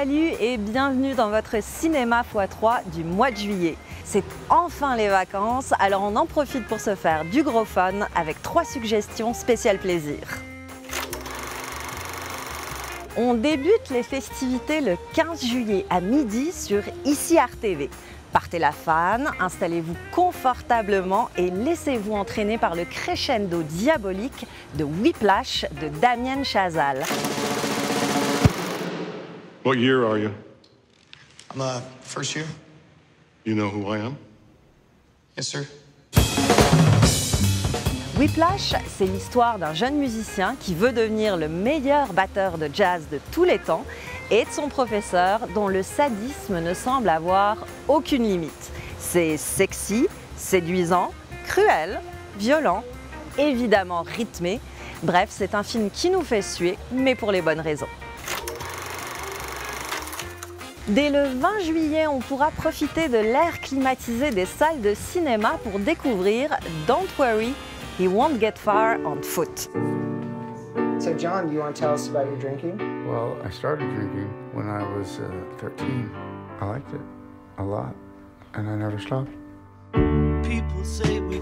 Salut et bienvenue dans votre cinéma x3 du mois de juillet. C'est enfin les vacances, alors on en profite pour se faire du gros fun avec 3 suggestions spéciales plaisir. On débute les festivités le 15 juillet à midi sur Ici Art TV. Partez la fan, installez-vous confortablement et laissez-vous entraîner par le crescendo diabolique de Whiplash de Damien Chazelle. What year are you? I'm first year. You know who I am? Yes, sir. Whiplash, c'est l'histoire d'un jeune musicien qui veut devenir le meilleur batteur de jazz de tous les temps et de son professeur dont le sadisme ne semble avoir aucune limite. C'est sexy, séduisant, cruel, violent, évidemment rythmé. Bref, c'est un film qui nous fait suer, mais pour les bonnes raisons. Dès le 20 juillet, on pourra profiter de l'air climatisé des salles de cinéma pour découvrir Don't Worry, He Won't Get Far on Foot. So John, do you want to tell us about your drinking? Well, I started drinking when I was 13. I liked it a lot, and I never stopped.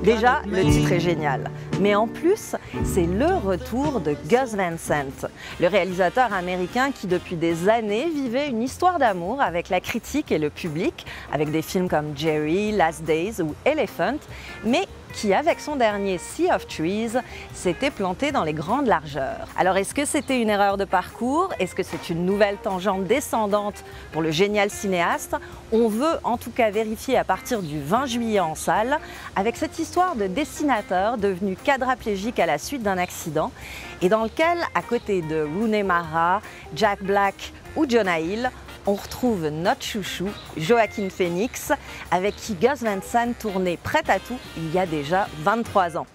Déjà, le titre est génial, mais en plus, c'est le retour de Gus Van Sant, le réalisateur américain qui depuis des années vivait une histoire d'amour avec la critique et le public, avec des films comme Jerry, Last Days ou Elephant, mais qui, avec son dernier Sea of Trees, s'était planté dans les grandes largeurs. Alors, est-ce que c'était une erreur de parcours? Est-ce que c'est une nouvelle tangente descendante pour le génial cinéaste? On veut en tout cas vérifier à partir du 20 juillet en salle, avec cette histoire de dessinateur devenu quadraplégique à la suite d'un accident, et dans lequel, à côté de Rooney Mara, Jack Black ou Jonah Hill, on retrouve notre chouchou, Joaquin Phoenix, avec qui Gus Van Sant tournait prêt à tout il y a déjà 23 ans.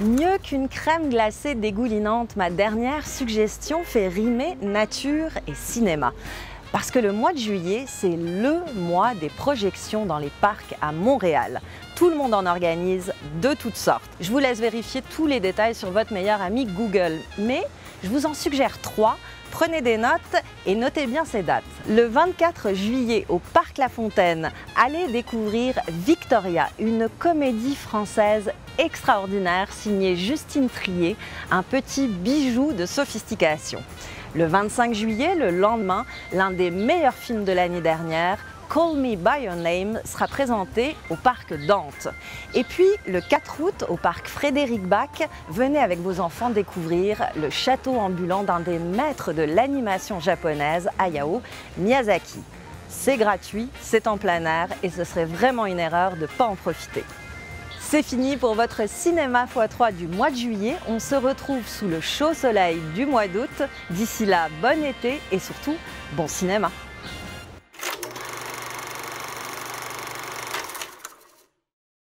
Mieux qu'une crème glacée dégoulinante, ma dernière suggestion fait rimer nature et cinéma. Parce que le mois de juillet, c'est le mois des projections dans les parcs à Montréal. Tout le monde en organise de toutes sortes. Je vous laisse vérifier tous les détails sur votre meilleur ami Google, mais je vous en suggère 3. Prenez des notes et notez bien ces dates. Le 24 juillet au Parc La Fontaine, allez découvrir Victoria, une comédie française extraordinaire signée Justine Triet, un petit bijou de sophistication. Le 25 juillet, le lendemain, l'un des meilleurs films de l'année dernière, Call Me By Your Name, sera présenté au parc Dante. Et puis, le 4 août, au parc Frédéric Bach, venez avec vos enfants découvrir le château ambulant d'un des maîtres de l'animation japonaise, Hayao Miyazaki. C'est gratuit, c'est en plein air et ce serait vraiment une erreur de ne pas en profiter. C'est fini pour votre cinéma x3 du mois de juillet. On se retrouve sous le chaud soleil du mois d'août. D'ici là, bon été et surtout, bon cinéma!